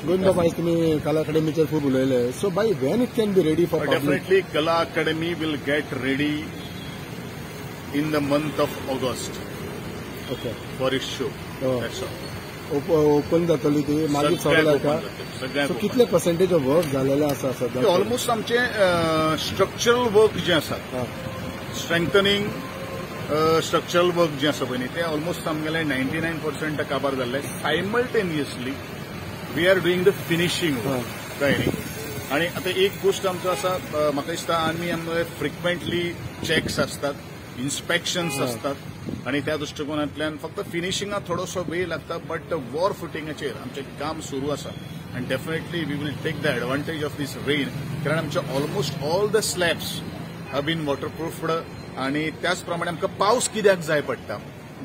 गोविंदा भाई तुम्ही कला अकादमीचेर खूप उलयले. So by when it can be ready for definitely Kala academy will get ready in the month of August. Okay. For its show. That's all. Open जातली ती मागीर सगळ्या का. सो कितले पर्सेंटेज ऑफ वर्क झालेले आसा सध्या? ऑलमोस्ट आमचे स्ट्रक्चरल वर्क जे आसा स्ट्रेंथनिंग स्ट्रक्चरल वर्क जे आसा पळय ते ऑलमोस्ट आमगेले 99% काबार जाल्ले. Simultaneously we are doing the finishing work कळ्ळें न्ही. आणि आता एक गोष्ट आमचो आसा म्हाका दिसता आमी फ्रिक्वेंटली चॅक्स आसतात, इन्स्पेक्शन्स असतात आणि त्या दृष्टिकोनातल्यान फक्त फिनिशिंगाक थोडोसो वेळ लागता. बट वॉर फुटिंगाचेर आमचें काम सुरू आसा आणि definitely we will take the advantage of this rain. कारण आमचे almost all the slabs have been waterproofed आणि त्याच प्रमाणे आमकां पावस कित्याक जाय पडटा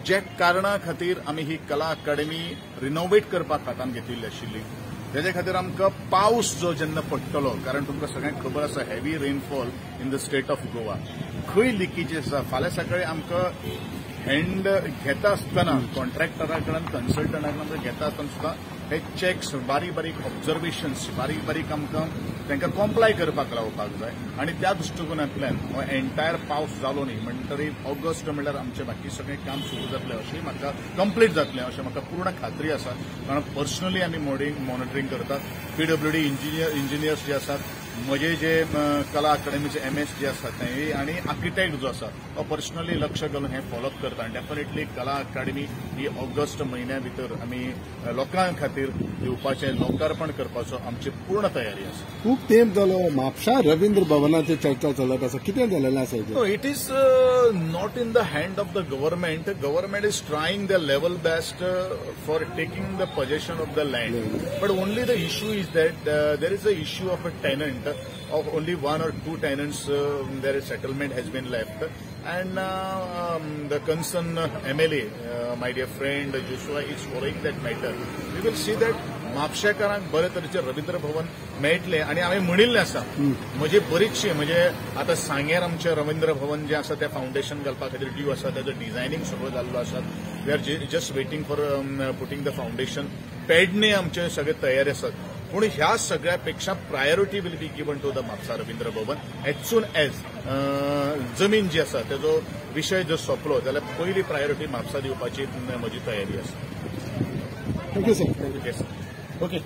जे कारणा खातीर आमी ही कला अकादमी रिनोवेट करपाक हातान घेतिल्ली आशिल्ली. त्याच्या खातीर आमकां पावस जो जेन्ना पडटलो, कारण तुमकां सगळ्यांक खबर आसा heavy rainfall in the state of Goa, खंय लिकेजेस आसा. फाल्यां सकाळी आमकां हँड घेता आसतना कॉन्ट्रॅक्टरा कडल्यान कन्सल्टंटा कडल्यान घेता आसतना सुद्धा हे चॅक्स बारीक बारीक ऑब्झर्वेशन्स बारीक बारीक आमकां तांकां कॉम्प्लाय करपाक लावपाक जाय. आणि त्या दृष्टिकोनातल्यान हो एंटायर पावस जालो न्ही म्हणटरी ऑगस्ट म्हणल्यार आमचें बाकी सगळें काम सुरू जातलें अशें म्हाका कंप्लीट जातलें अशें म्हाका पूर्ण खात्री आसा. कारण पर्सनली आमी मॉनिटरींग करतात. पीडब्ल्यूडी इंजिनियर्स जे आसात, म्हजे जे कला अकादमीचे MS जे आसात ते आणि आर्किटेक्ट जो आसा तो पर्सनली लक्ष घालून हे फॉलोअप करता. आणि डेफिनेटली कला अकादमी ही ऑगस्ट म्हयन्या भितर आमी लोकां खातीर दिवपाचें लोकार्पण करपाचो आमची पूर्ण तयारी आसा. खूब तेंप जालो म्हापशा रवींद्र भवनाची चर्चा चलत आसा. कितें जालेलें आसा? It is not in the hand of the government. Government is trying the level best for taking the possession of the land. But only the issue is that there is a issue of a tenant. Of only 1 or 2 tenants, their settlement has been left, and the concerned MLA, my dear friend Joshua, is following that matter. We will see that म्हापशेकारांक बरे तरेचे रवींद्र भवन मेळटले. आणि हांवें म्हणिल्लें आसा म्हजी बरीचशी म्हणजे आतां सांगेर आमचें रवींद्र भवन जें आसा तें फावंडेशन घालपा खातीर ड्यू आसा. तेजो डिझायनींग सगळो जाल्लो आसा. We are just waiting for putting the foundation. Pernem आमचे सगळे तयारी आसात. पूण ह्या सगळ्यापेक्षा priority will be given to the Mapusa Ravindra Bhavan as soon as जमीन जी आसा तेजो विशय जर सोंपलो जाल्यार पयली प्रायोरिटी म्हापसा दिवपाची म्हजी तयारी आसा. Thank you sir. ओके.